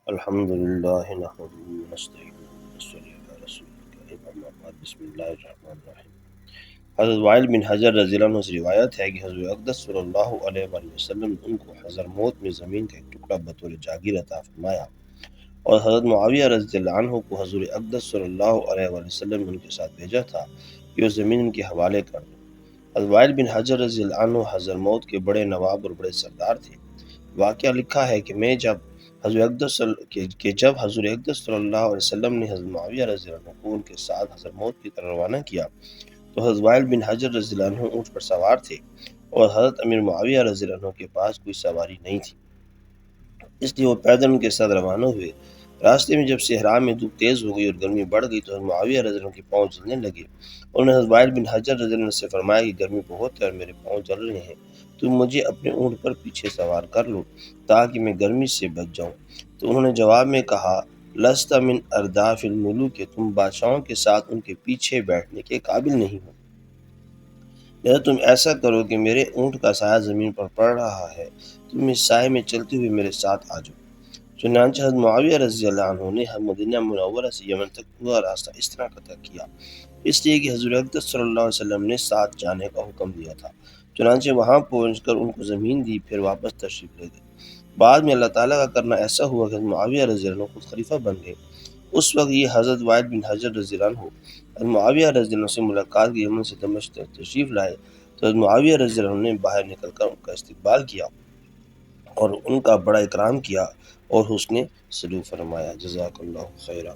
الحمد للہ نحمده ونستعینہ ونصلی علی رسول الکریم اما بعد بسم اللہ الرحمن الرحیم۔ حضرت وائل بن حجر رضی اللہ عنہ سے روایت ہے کہ حضور اقدس صلی اللہ علیہ وآلہ وسلم نے ان کو حضرموت میں زمین کا ایک ٹکڑا بطور جاگیر عطا فرمایا، اور حضرت معاویہ رضی اللہ عنہ کو حضور اقدس صلی اللہ علیہ وآلہ وسلم نے ان کے ساتھ بھیجا تھا کہ وہ زمین ان کے حوالے کر دیں۔ حضرت وائل بن حجر رضی اللہ عنہ حضرموت کے بڑے نواب اور بڑے سردار تھے۔ واقعہ لکھا ہے کہ جب حضور اقدس صلی اللہ علیہ وسلم نے حضرت معاویہ رضی اللہ عنہ کو ان کے ساتھ حضرموت کی طرف روانہ کیا تو حضرت وائل بن حجر رضی اللہ عنہ اونٹ پر سوار تھے، اور حضرت امیر معاویہ رضی اللہ عنہ کے پاس کوئی سواری نہیں تھی، اس لیے وہ پیدل ان کے ساتھ روانہ ہوئے۔ راستے میں جب صحرا میں دھوپ تیز ہو گئی اور گرمی بڑھ گئی تو حضرت معاویہ رضی اللہ عنہ کے پاؤں جلنے لگے۔ انہوں نے حضرت وائل بن حجر رضی اللہ عنہ سے فرمایا کہ گرمی بہت ہے اور میرے پاؤں جل رہے ہیں، تم مجھے اپنے اونٹ پر پیچھے سوار کر لو تاکہ میں گرمی سے بچ جاؤں۔ تو انہوں نے جواب میں کہا، لست من ارداف الملوک، کہ تم بادشاہوں کے ساتھ ان کے پیچھے بیٹھنے کے قابل نہیں ہو، لہذا تم ایسا کرو کہ میرے اونٹ کا سایہ زمین پر پڑ رہا ہے، تم اس سائے میں چلتے ہوئے میرے ساتھ آ جاؤ۔ چنانچہ حضرت معاویہ رضی اللہ عنہ نے مدینہ منورہ سے یمن تک پورا راستہ اس طرح قطع کیا، اس لیے کہ حضور اقدس صلی اللہ علیہ وسلم نے ساتھ جانے کا حکم دیا تھا۔ چنانچہ وہاں پہنچ کر ان کو زمین دی، پھر واپس تشریف لے گئے۔ بعد میں اللہ تعالیٰ کا کرنا ایسا ہوا کہ حضرت معاویہ رضی اللہ عنہ خود خلیفہ بن گئے۔ اس وقت یہ حضرت وائل بن حجر رضی اللہ عنہ حضرت معاویہ رضی اللہ عنہ سے ملاقات کی یمن سے دمشق تشریف لائے تو حضرت معاویہ رضی اللہ عنہ نے باہر نکل کر ان کا استقبال کیا اور ان کا بڑا اکرام کیا اور حسن سلوک فرمایا۔ جزاک اللہ خیرہ۔